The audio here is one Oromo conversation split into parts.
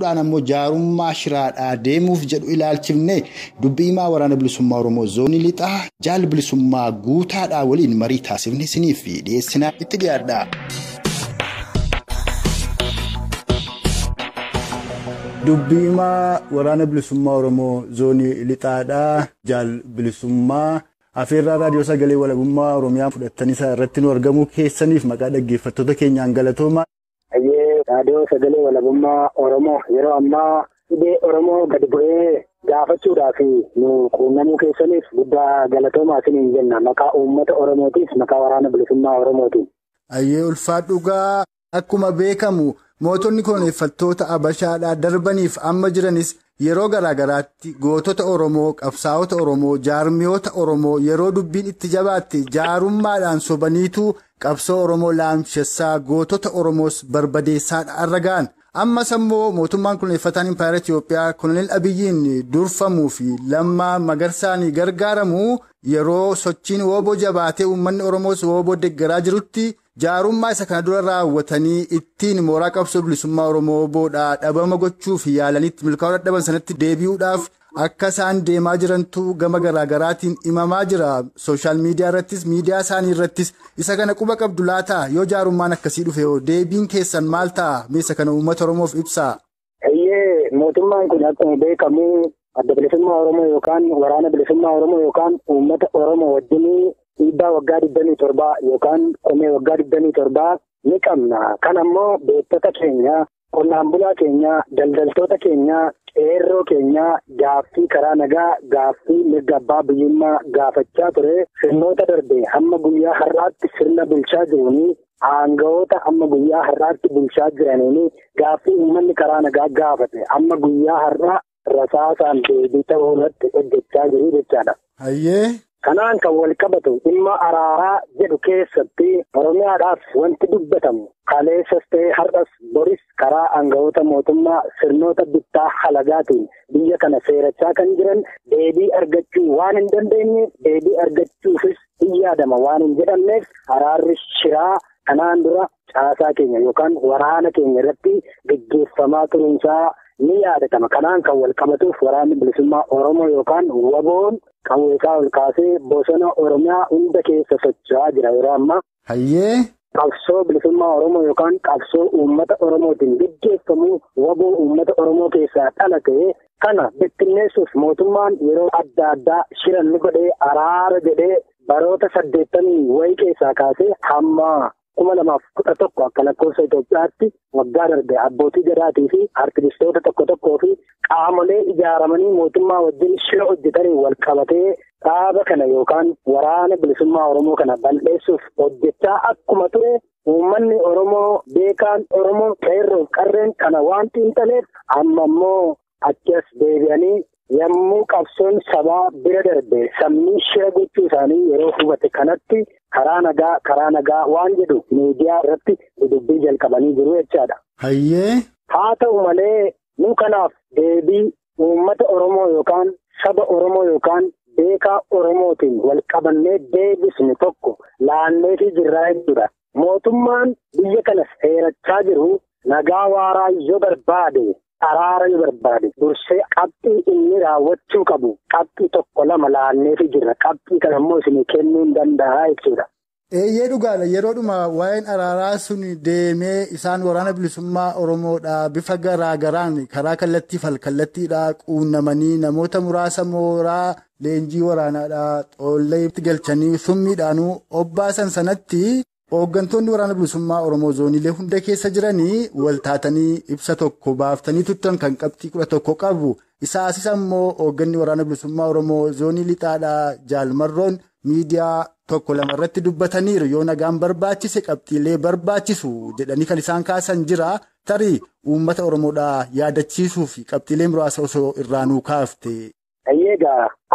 Dhaan ammoo jaarummaa shiraadhaa deemuuf jedhu ilaalchifne dubbii himaa waraana bilisummaa Oromoo zoonii lixaa jaal bilisummaa guutaadhaa waliin marii taasifne isiniif dhiyeessinaa itti dhiyaadha. Dubbii himaa waraana bilisummaa Oromoo zoonii lixaadhaa jaal bilisummaa afeerraa raadiyoo sagalee walabummaa Oromiyaa fudhattanii isaa irratti nu argamuu keessaniif maqaa dhaggeeffattoota keenyaan galatooma. Raadiyoo sagalee walabummaa Oromoo yeroo ammaa dhibee Oromoo gadi bu'ee gaafachuudhaaf nu quunnamuu keessaniif guddaa galatoomaa isiniin jenna. Maqaa uummata Oromootiif maqaa waraana bilisummaa Oromootiin. Ulfaadhugaa akkuma beekamu mootonni koloneeffattoota Habashaadhaa darbaniif amma jiranis yeroo garaagaraatti gootota Oromoo, qabsaa'ota Oromoo, jaarmiyoota Oromoo yeroo dubbiin itti jabaatte jaarummaadhaan sobaniitu qabsoo Oromoo laamshessaa gootota Oromoos barbadeessaadha arragaan. Ammas ammoo mootummaan koloneeffataan Impaayera Itiyoophiyaa Koloneel Abiyyiin durfamuu fi Lammaa Magarsaan gargaaramu yeroo sochiin wooboo jabaatee uummanni Oromoos wooboo deeggaraa jirutti jaarummaa isa kana dura raawwatanii ittiin mooraa qabsoo bilisummaa Oromoo wooboodhaa dhabama gochuuf yaalanitti milkaa'uu dadhaban sanatti deebi'uudhaaf akka isaan deemaa jirantu gama garaagaraatiin himamaa jira. Sooshaal miidiyaa irrattis miidiyaa isaanii irrattis isa kana quba qabdu laata yoo jaarummaan akkasii dhufe deebiin keessan maal ta'a? Meessa kana uummata Oromoof ibsaa. Mootummaan kun akkuma beekamu adda bilisummaa Oromoo yookaan waraana bilisummaa Oromoo yookaan uummata Oromoo wajjin dhiibbaa waggaa 27 yookaan qomee waggaa 27 ni qabna. Kan ammoo beektota keenya, qonnaan bulaa keenya, daldaltoota keenya, qeerroo keenya gaaffii karaa nagaa, gaaffii mirga abbaa biyyummaa gaafachaa ture. Sirnoota darbe hamma guyyaa har'aatti sirna bulchaa jiranii, aangawoota amma guyyaa har'aatti bulchaa jiraniin gaaffii uummanni karaa nagaa gaafate amma guyyaa har'aa rasaasaan deebii ta'uu irratti hojjechaa jiru jechaadha. Kanaan kan wal qabatu dhimma araaraa jedhu keessatti Oromiyaadhaaf wanti dubbatamu kaleessas ta'ee har'as boris karaa aangawoota mootummaa sirnoota bittaa halagaatiin biyya kana seerachaa kan jiran deebii argachuu waan hin dandeenyeef deebii argachuufis hin yaadama waan hin jedhamneef araarri shiraa kanaan dura caasaa keenya yookaan waraana keenya irratti gaggeeffamaa turuunsaa ni yaadatama. Kanaan kan wal qabatuuf waraanni bilisummaa Oromoo yookaan waboon qawweesaa ol kaasee bosona Oromiyaa hunda keessa socho'aa jira yeroo ammaa. Qabsoo bilisummaa Oromoo yookaan qabsoo uummata Oromootiin gaggeeffamu waboo uummata Oromoo keessaa dhalate kana bittinneessuuf mootummaan yeroo adda addaa shira ni godhee araara jedhee baroota 80 wayii keessaa kaasee hamma 2011 akka lakkoofsa Itoophiyaatti waggaa darbe abbootii gadaatii fi artistoota tokko fi qaamolee ijaaramanii mootummaa wajjin shira hojjetanii wal qabatee dhaaba kana yookaan waraana bilisummaa Oromoo kana balleessuuf hojjechaa akkuma ture uummanni Oromoo beekaan Oromoo qeerroo qarreen kana waan xiinxaleef amma immoo achas deebi'anii yommuu qabsoon sabaa bira darbe sammii shira gochuu isaanii yeroo hubate kanatti karaa nagaa waan jedhu miidiyaa irratti dubbii jalqabanii jiru jechaadha. Haa ta'u malee nu kanaaf deebii uummata Oromoo yookaan saba Oromoo yookaan beekaa Oromootiin wal qabannee deebisnu tokko laanneetii jirraa jechuudha. Mootummaan biyya kana seerachaa jiru nagaa waaraa yoo barbaade araara yoo barbaade dursee qabxii inni raawwachuu qabu qabxii tokko lama laanneetii jirra. Qabxii kana immoo isin kennuu hin danda'a jechuudha. Dhugaadha yeroodhuma waa'een araaraa sun deemee isaan waraana bilisummaa Oromoodhaa bifa garaagaraan karaa kallattii falkallattiidhaa quunnamanii namoota muraasa mooraa leenjii waraanaadhaa xoolleetti galchanii summiidhaanuu obbaasan sanatti hooggantoonni waraana bilisummaa Oromoo zooniilee hunda keessa jiranii waltaatanii ibsa tokko baaftanii turtan kan qabxii 11 qabu. Isaasis ammoo hoogganni waraana bilisummaa Oromoo zoonii lixaadhaa Jaalmarroon miidiyaa tokko lama irratti dubbataniiru yoo nagaan barbaachise qabxiilee barbaachisu jedhanii kan isaan kaasan jira. Tarii uummata Oromoodhaa yaadachiisuu fi qabxiilee muraasa osoo irraanuu kaafte.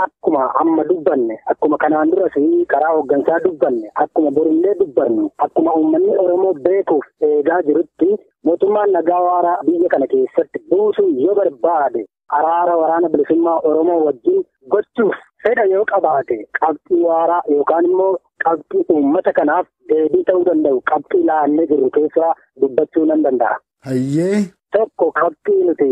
Akkuma amma dubbanne akkuma kanaan duras karaa hooggansaa dubbanne akkuma borillee dubbannu akkuma uummanni Oromoo beekuuf eegaa jirutti mootummaan nagaa waaraa biyya kana keessatti buusuu yoo barbaade araara waraana bilisummaa Oromoo wajjin gochuuf fedha yoo qabaate qabxii waaraa yookaan immoo qabxii uummata kanaaf deebii ta'uu danda'u qabxii laannee jiru keessaa dubbachuu nan danda'a. tokko qabxii nuti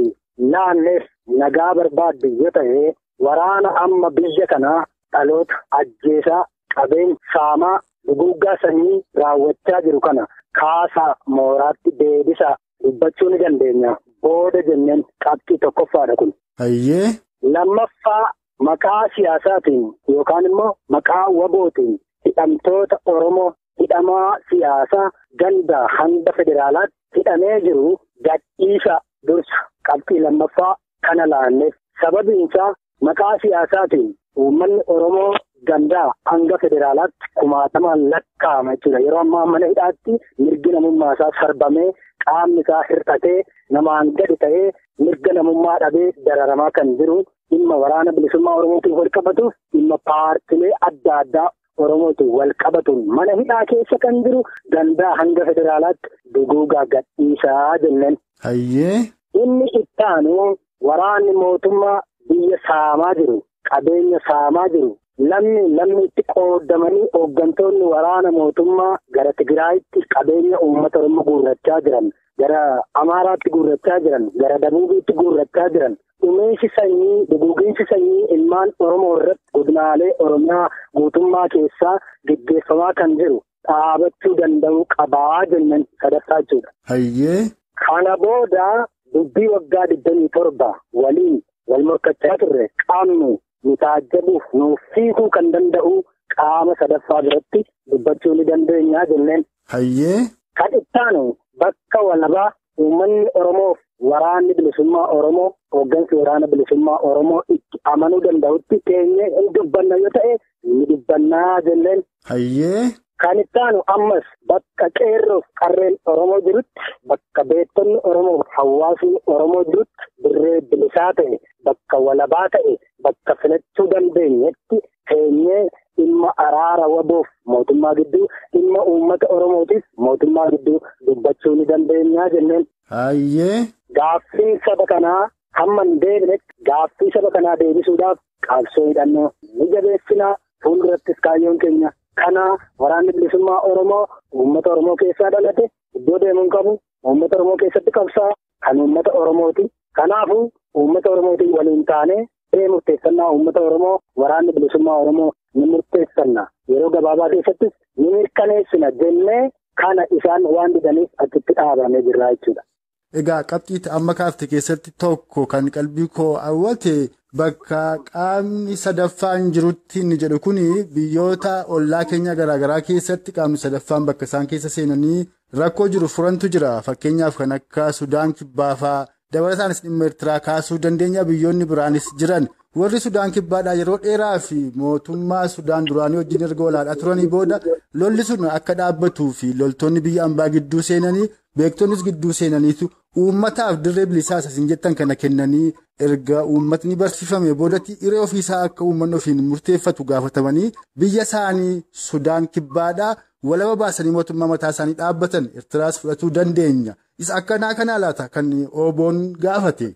naanneef nagaa barbaaddu yoo ta'e waraana amma biyya kanaa dhaloota ajjeesaa qabeenya saamaa duguuggaa sanyii raawwachaa jiru kana kaasaa mooraatti deebisaa dubbachuu ni dandeenya. Booda jenneen qabxii tokkoffaadha kun. Hayyee. Lammaffaa maqaa siyaasaatiin yookaan immoo maqaa wabootiin hidhamtoota Oromoo hidhamaa siyaasaa gandaa hanga federaalaatti hidhamee jiru gadhiisa dursa qabxii lammaffaa kana laanneef sababiinsaa maqaa siyaasaatiin uummanni Oromoo gandaa hanga federaalaatti kumaatamaan lakkaa'ama jechuudha. Yeroo ammaa mana hidhaatti mirgi namummaa isaa sarbamee qaamni isaa hir'atee namaan gadi ta'ee mirga namummaa dhabee dararamaa kan jiru dhimma waraana bilisummaa Oromootiin wal qabatuuf dhimma paartilee adda addaa Oromootiin wal qabatuun mana hidhaa keessa kan jiru gandaa hanga federaalaatti duguugaa gadhiisaa jenneen. Hayyee. Inni itti aanu waraanni mootummaa biyya saamaa jiru qabeenya saamaa jiru. Lamni itti qoodamanii hooggantoonni waraana mootummaa gara Tigraayitti qabeenya uummata Oromoo guurrachaa jiran, gara Amaaraatti guurrachaa jiran, gara Dabuubiitti guurrachaa jiran, dhumiinsi sanyii, duguuginsi sanyii ilmaan Oromoo irratti godinaalee Oromiyaa guutummaa keessaa gaggeeffamaa kan jiru dhaabachuu danda'u qabaa jennaan sadaffaa jechuudha. Hayyee. Kana booda dubbii waggaa 27 waliin wal morkachaa turre qaamni nu taajjabuuf nuuf fiiguu kan danda'u qaama sadaffaa biratti dubbachuu ni dandeenya jenneen. Hayyee. Kan itti aanu bakka walabaa uummanni Oromoof waraanni bilisummaa Oromoo hooggansi waraana bilisummaa Oromoo itti amanuu danda'utti teenyee hin dubbanna yoo ta'e ni dubbannaa jenneen. Hayyee. Kan itti aanu ammas bakka qeerroof qarreen Oromoo jirutti bakka beektonni Oromoo hawaasni Oromoo jirutti dirree bilisaa ta'e bakka walabaa ta'e bakka filachuu dandeenyetti teenyee dhimma araara waboof mootummaa gidduu dhimma uummata Oromootiif mootummaa gidduu dubbachuu ni dandeenyaa jenneen. Hayyee. Gaaffii saba kanaa hamma hin deebinetti gaaffii saba kanaa deebisuudhaaf qabsoo hidhannoo ni jabeessinaa fuuldurattis kaayyoon keenya. Kana waraanni bilisummaa Oromoo uummata Oromoo keessaa dhalate iddoo deemuun qabu uummata Oromoo keessatti qabsaa kan uummata Oromooti. Kanaafuu uummata Oromootiin waliin taanee murteeffannaa uummata Oromoo waraanni bilisummaa Oromoo ni murteeffanna. Yeroo gabaabaa keessattis ni mirkaneessina jennee kana isaan waan didaniif achitti dhaabamee jirra jechuudha. Egaa qabxiitti amma kaafte keessatti tokko kan qalbii koo hawwate bakka qaamni sadaffaan jirutti inni jedhu kuni biyyoota ollaa keenya garaagaraa keessatti qaamni sadaffaan bakka isaan keessa seenanii rakkoo jiru furantu jira. Fakkeenyaaf kan akka Sudaan Kibbaa fa'aa dabalataanis dhimma Eertiraa kaasuu dandeenya biyyoonni biraanis jiran. Warri Sudaan Kibbaadhaa yeroo dheeraa fi mootummaa Sudaan duraanii wajjin erga walaadhaa turanii booda lolli sun akka dhaabbatuu fi loltoonni biyya ambaa gidduu seenanii beektonnis gidduu seenaniitu uummataaf dirree bilisaa isin jettan kana kennanii erga uummatni barsiifame boodatti hiree ofiisaa akka uummanni ofiin murteeffatu gaafatamanii biyya isaanii Sudaan Kibbaadhaa walaba baasanii mootummaa mataa isaanii dhaabbatan Eertiraas fudhatuu dandeenya. Isa akkanaa kanaa laata kan Oboon gaafate.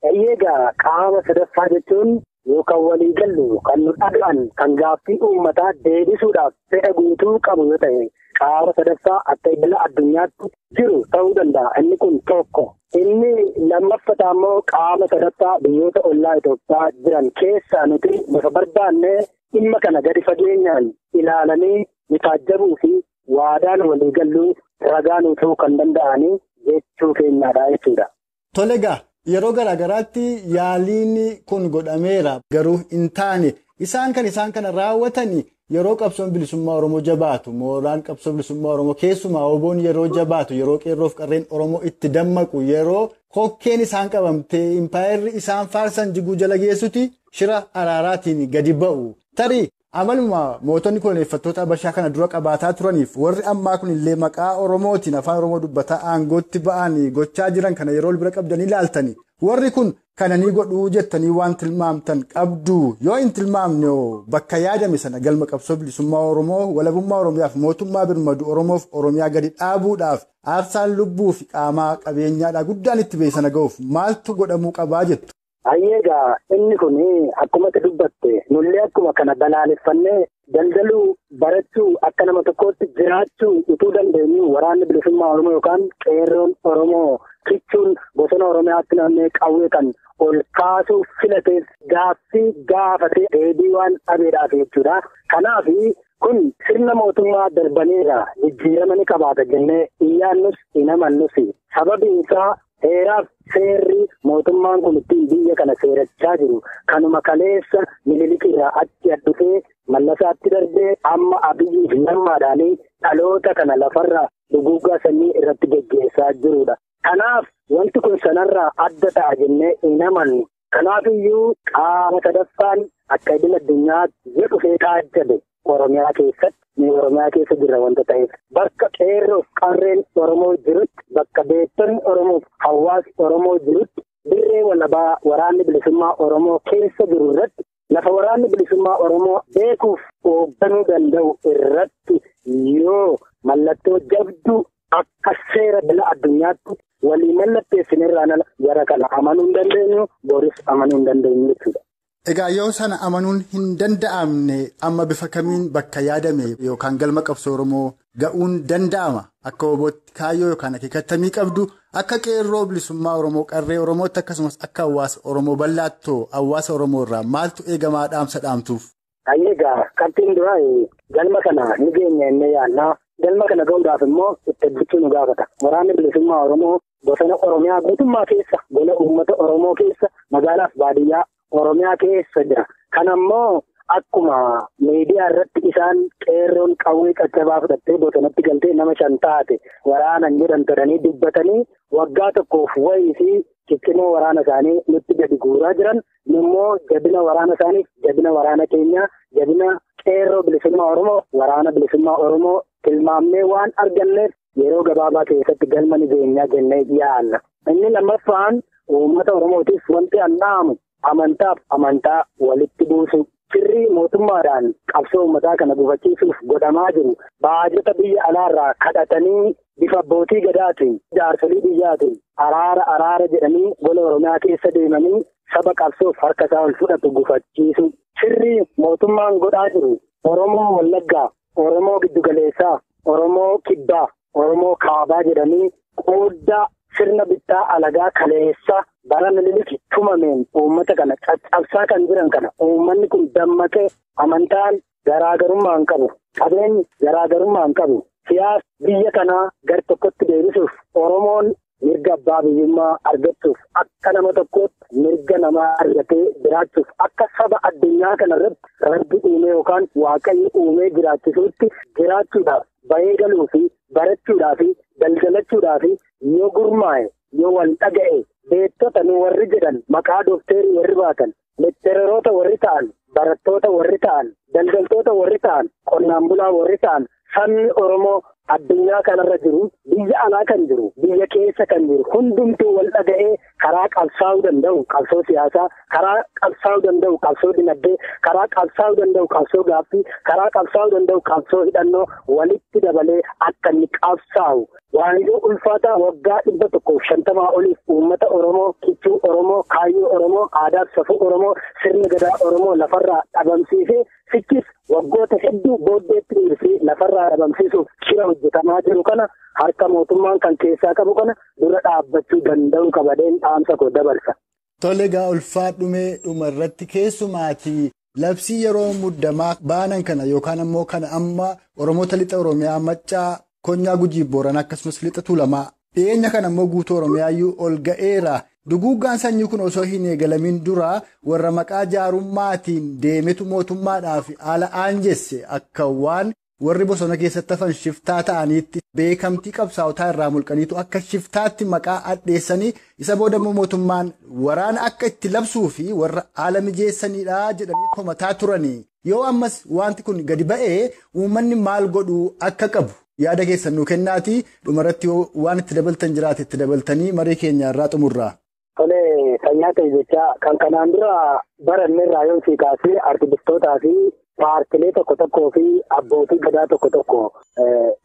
Eegaa qaama sadaffaa jechuun yookaan walii gallu kan nu dhaga'an kan gaaffii uummataa deebisuudhaaf fedha guutuu qabu yoo ta'e qaama sadaffaa akka idila addunyaatti jiru ta'uu danda'a. Inni kun tokko. Inni lammaffaa immoo qaama sadaffaa biyyoota ollaa Itoophiyaa jiran keessaa nuti lafa barbaannee dhimma kana gadi fageenyaan ilaalanii ni taajjabuu fi waadaan walii galluu ragaa nuu ta'uu kan danda'anii jechuu keenyaadha jechuudha. Tolegaa. Yeroo garaagaraatti yaaliin kun godhameera garuu hin taane isaan kana raawwatanii yeroo qabsoon bilisummaa Oromoo jabaatu mooraan qabsoo bilisummaa Oromoo keessumaa Oboon yeroo jabaatu yeroo qeerroof qarreen Oromoo itti dammaqu yeroo kokkeen isaan qabamtee impaayerri isaan faarsan jiguu jala geessuti shira araaraatiin gadi ba'u tarii amaluma mootonni koloneeffattoota Habashaa kana dura qabaataa turaniif warri ammaa kun illee maqaa Oromootiin afaan Oromoo dubbataa aangootti ba'anii gochaa jiran kana yeroo bira qabdanii ilaaltanii warri kun kananii godhuu jettanii waan tilmaamtan qabdu yoo hin tilmaamne bakka yaadame sana galma qabsoo bilisummaa Oromoo walabummaa Oromiyaaf mootummaa birmadu Oromoof Oromiyaa gadi dhaabuudhaaf aarsaan lubbuu fi qaamaa qabeenyaadhaa guddaan itti beeksana ga'uuf maaltu godhamuu qabaa jettu. Egaa inni kun akkuma dubbatte nullee akkuma kana balaaleffannee daldaluu barachuu akka nama tokkootti jiraachuu utuu dandeenyu waraanni bilisummaa Oromoo yookaan qeerroon Oromoo kichuun bosona Oromiyaatti namni qawwee kan ol kaasuuf filateef gaaffii gaafatee deebii waan dhabeedhaaf jechuudha. Kanaaf kun sirna mootummaa darbaneera jijjiirama ni qabaata jennee iyyaannus hin amannus. Sababiin isaa heeraaf seerri mootummaan kun ittiin biyya kana seerachaa jiru kanuma kaleessa Minilikirraa achi dhufee Mallasaatti darbee amma Abiyyiif lammaadhaan dhaloota kana lafarraa duguuggaa sanyii irratti geggeessaa jirudha. Kanaaf wanti kun sanarraa adda ta'a jennee hin amannu. Kanaaf iyyuu qaama sadaffaan akka idil addunyaatti yoo dhufee taajjabe Oromiyaa keessatti Oromiyaa keessa jirra wanta ta'eef bakka qeerroof qarreen Oromoo jirutti bakka beektonni Oromoof hawaasni Oromoo jirutti dirree walabaa waraanni bilisummaa Oromoo keessa jiru irratti lafa waraanni bilisummaa Oromoo beekuuf hoogganuu danda'u irratti yoo mallattoo jabduu akka seera bila addunyaatti walii mallatteessinirraan gara kana amanuu hin dandeenyu boris amanuu hin dandeenyu jechuudha. Egaa yoo sana amanuun hin danda'amne amma bifa kamiin bakka yaadame yookaan galma qabsoo Oromoo ga'uun danda'ama akka obootti kaayyoo yookaan akeekattamii qabdu akka qeerroo bilisummaa Oromoo qarree Oromootti akkasumas akka hawaasa Oromoo bal'aattoo hawaasa Oromoo irraa maaltu eegamaa dhaamsa dhaamtuuf? Egaa qabxiin duraa galma kana ni geenya inni yaannaa galma kana ga'uudhaaf immoo itti bulchuu nu gaafata. Waraanni bilisummaa Oromoo bosona Oromiyaa guutummaa keessa gola uummata Oromoo keessa magaalaaf baadiyyaa Oromiyaa keessa jira. Kanammoo akkuma miidiyaa irratti isaan qeerroon qawwee qaccabaa fudhattee bosonatti galtee nama 5 taate waraanan jedhan turanii dubbatanii waggaa tokkoof wayii fi ciccimoo waraana isaanii nutti gadi guuraa jiran immoo jabina waraana isaaniif jabina waraana keenyaa jabina qeerroo bilisummaa Oromoo waraana bilisummaa Oromoo tilmaamnee waan arganneef yeroo gabaabaa keessatti galma ni geenyaa jennee yaanna. Inni lammaffaan uummata Oromootiif wanti annaamu amantaaf amantaa walitti buusu sirrii mootummaadhaan qabsoo uummataa kana gufachiisuuf godhamaa jiru baajata biyya alaarraa kadhatanii bifa abbootii gadaatiin jaarsolii biyyaatiin araara jedhanii gola Oromiyaa keessa deemanii saba qabsoof harka isaa ol fudhatu gufachiisu sirrii mootummaan godhaa jiru Oromoo Wallaggaa Oromoo Giddugaleessaa Oromoo Kibbaa Oromoo Kaabaa jedhanii qooddaa sirna bittaa alagaa kaleessa bara Minilik tumameen uummata kana caccabsaa kan jiran kana uummanni kun dammaqee amantaan garaagarummaa hin qabu qabeenyi garaagarummaa hin qabu siyaasa biyya kanaa gar tokkotti deebisuuf Oromoon mirga abbaa biyyummaa argachuuf akka nama tokkootti mirga namaa argatee jiraachuuf akka saba addunyaa kanarratti rabbi uumee yookaan waaqayyo uumee jiraachisuutti jiraachuudhaaf bahee galuu fi barachuudhaa fi daldalachuudhaa fi yoo gurmaa'e yoo wal dhaga'e beektota nu warri jedhan maqaa doofteerii warri baatan lektereroota warri ta'an barattoota warri ta'an daldaltoota warri ta'an qonnaan bulaa warri ta'an sabni Oromoo addunyaa kanarra jiru biyya alaa kan jiru biyya keessa kan jiru hundumtuu wal dhaga'ee karaa qabsaa'uu danda'u qabsoo siyaasaa karaa qabsaa'uu danda'u qabsoo dinagdee karaa qabsaa'uu danda'u qabsoo gaaffii karaa qabsaa'uu danda'u qabsoo hidhannoo walitti dabalee akka inni qabsaa'u waanjoo ulfaataa waggaa 150 oliif uummata Oromoo kichuu Oromoo kaayyoo Oromoo aadaaf safuu Oromoo sirni gadaa Oromoo lafarraa dhabamsiisee sichis waggoota hedduu booddeetti dhiirsi lafarraa dhabamsiisuuf shira hojjetamaa jiru kana harka mootummaan kan keessaa qabu kana dura dhaabbachuu danda'u qabadeen dhaamsa koo dabarsa. Tole egaa ulfaadhumee dhuma irratti keessumaatii labsii yeroo muddamaa baanan kana yookaan ammoo kana amma Oromoota lixa Oromiyaa Maccaa Konyaa Gujii Booranaa akkasumas lixa Tuulamaa dhiyeenya kana ammoo guutuu Oromiyaayyuu ol ga'eera. Duguuggaan sanyii kun osoo hin eegalamin dura warra maqaa jaarummaatiin deemetu mootummaadhaaf haala aanjesse akka waan warri bosona keessatti hafan shiftaa ta'aniitti beekamtii qabsaa'otaa irraa mulqaniitu akka shiftaatti maqaa addeessanii isa booda mootummaan waraana akka itti labsuu fi warra haala mijeessanidha jedhanii komataa turanii. Yoo ammas wanti kun gadi ba'ee uummanni maal godhuu akka qabu yaada keessan nuu kennaatii dhumarratti waan itti dabaltan jiraate itti dabaltanii marii keenya irraa xumurraa. Tole fayyaa ta'e jecha kan kanaan dura baranne raayoon fi kaasee artistootaa fi paartilee tokko fi abbootii gadaa tokko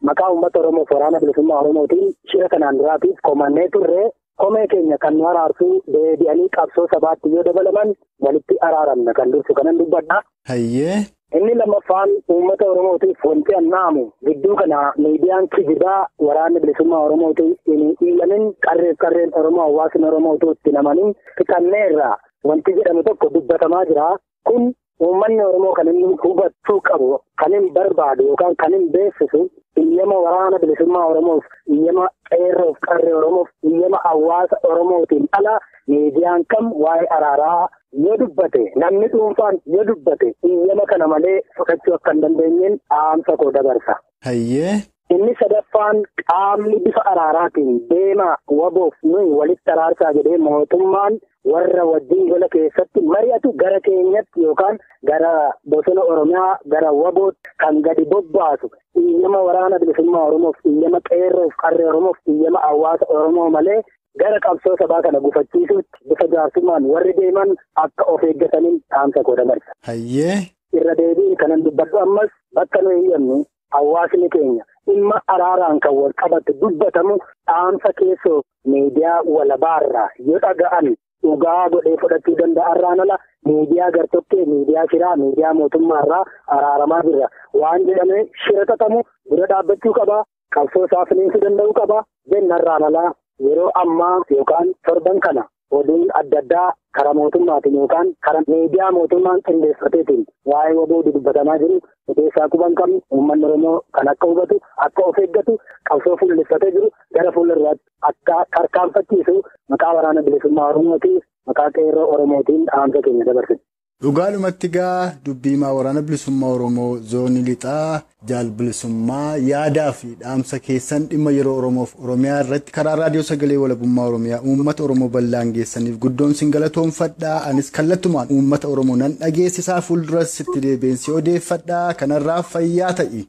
maqaa uummata Oromoo waraana bilisummaa Oromootiin shira kanaan duraatiif komannee turre komee keenya kan nu araarsuu deebi'anii qabsoo sabaatti yoo dabalaman walitti araaramna kan dursu kanan dubbadha. Hayyee. Inni lammaffaan uummata Oromootiif wanti annaamu gidduu kana miidiyaan kijibaa waraanni bilisummaa Oromootiif hin dhiilamin qarreen Oromoo hawaasni Oromootu itti namanin fixanneerra wanti jedhamu tokko dubbatamaa jira. Kun uummanni Oromoo kan inni hubachuu qabu kan hin barbaadu yookaan kan hin beeksisu iyyama waraana bilisummaa Oromoof iyyama qeerroof qarree Oromoof iyyama hawaasa Oromootiin ala miidiyaan kam waa'ee araaraa yoo dubbate namni dhuunfaan yoo dubbate iyyama kana malee fudhachuu akka hin dandeenyeen dhaamsa koo dabarsa. Hayyee. Inni sadaffaan qaamni bifa araaraatiin deemaa waboof nuyi walitti araarsaa jedhee mootummaan warra wajjin gola keessatti mari'atu gara keenyatti yookaan gara bosona Oromiyaa gara wabootti kan gadi bobbaasu iyyama waraana bilisummaa Oromoof iyyama qeerroof qarree Oromoof iyyama hawaasa Oromoo malee gara qabsoo sabaa kana gufachiisuutti bifa jaarsummaan warri deeman akka of eeggataniin dhaamsa koo dabarsa. Hayyee. Irra deebiin kanan dubbadhu ammas bakka nuyi eeyyamnu hawaasni keenya dhimma araaraan kan wal qabatu dubbatamu dhaamsa keessoo miidiyaa walabaarraa yoo dhaga'an dhugaa godhee fudhachuu danda'arraan ala miidiyaa gartokkee miidiyaa shiraa miidiyaa mootummaarraa araaramaa jirra waan jedhame shira xaxamu dura dhaabbachuu qaba qabsoo isaa finiinsuu danda'uu qaba jennarraan ala yeroo ammaa yookaan torban kana oduun adda addaa karaa mootummaatiin yookaan karaa miidiyaa mootummaan qindeeffateetiin waa'ee waboo dubbatamaa jiru keessaa quban qabnu uummanni Oromoo kan akka hubatu akka of eeggatu qabsoo fuulleffatee jiru gara fuulduraatti akka tarkaanfachiisu maqaa waraana bilisummaa Oromootiif maqaa qeerroo Oromootiin dhaamsa keenya dabarsina. Dhugaadhumatti gaa dubbiimaa waraana bilisummaa Oromoo zoonii lixaa jaal bilisummaa yaadaa fi dhaamsa keessan dhimma yeroo Oromoof Oromiyaa irratti karaa raadiyoo sagalee walabummaa Oromiyaa uummata Oromoo bal'aan geessaniif guddoon sin galatoomfadhaa anis kallattumaan uummata Oromoo nan dhageessisaa fuulduras itti deebiinsi odeeffadhaa kanarraa fayyaa ta'i.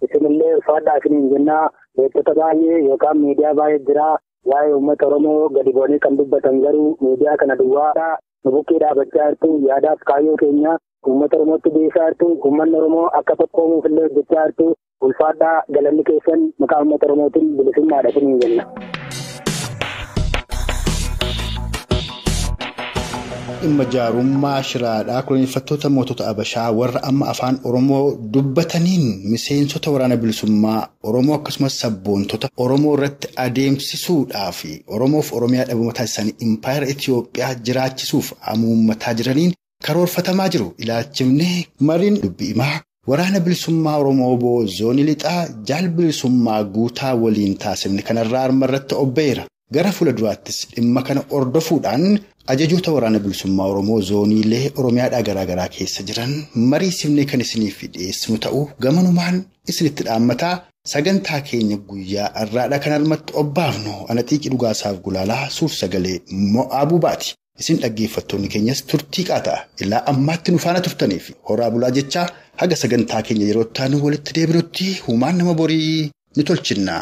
Isinillee ulfaadhaa isiniin jennaa beektota baay'ee yookaan miidiyaa baay'ee jira waa'ee uummata Oromoo gadi bu'anii kan dubbatan garuu miidiyaa kana duwwaadhaa. Bukkee dhaabachaa jirtu yaadaaf kaayyoo keenya uummata Oromootti dhiyeessaa jirtu uummanni Oromoo akka tokkoomuuf illee hojjechaa jirtu ulfaadhaa galanni keessan maqaa uummata Oromootiin bilisummaadha isiniin jenna. Dhimma jaarummaa shiraadhaa kulanfattoota mootota Abashaa warra amma afaan Oromoo dubbataniin miseensota waraana bilisummaa Oromoo akkasumas sabboontota Oromoo irratti adeemsisuudhaa fi Oromoof Oromiyaa dhabama taasisanii impaayera Itiyoophiyaa jiraachisuuf amuummataa jiraniin karoorfatamaa jiru ilaalchifnee mariin dubbiimaa waraana bilisummaa Oromoo zoonii lixaa jaal bilisummaa guutaa waliin taasifne kanarraa armarratti obbeera gara fuulduraattis dhimma kana ordofuudhaan ajajoota waraana bilisummaa Oromoo zooniilee Oromiyaadhaa garaagaraa keessa jiran marii simnee kan isiniif dhiyeessinu ta'uu gamanumaan isinitti dhaammataa sagantaa keenya guyyaa har'aadhaa kan armatti obbaafnu anaxiiqii dhugaasaaf gulaalaa suur sagalee mo'aabuu baati. Isin dhaggeeffattoonni keenyas turtii qaataa ilaa ammaatti nu faana turtaniif horaa bulaa jechaa haga sagantaa keenya yeroo taanu walitti deebinutti humaan nama borii ni tolchinna.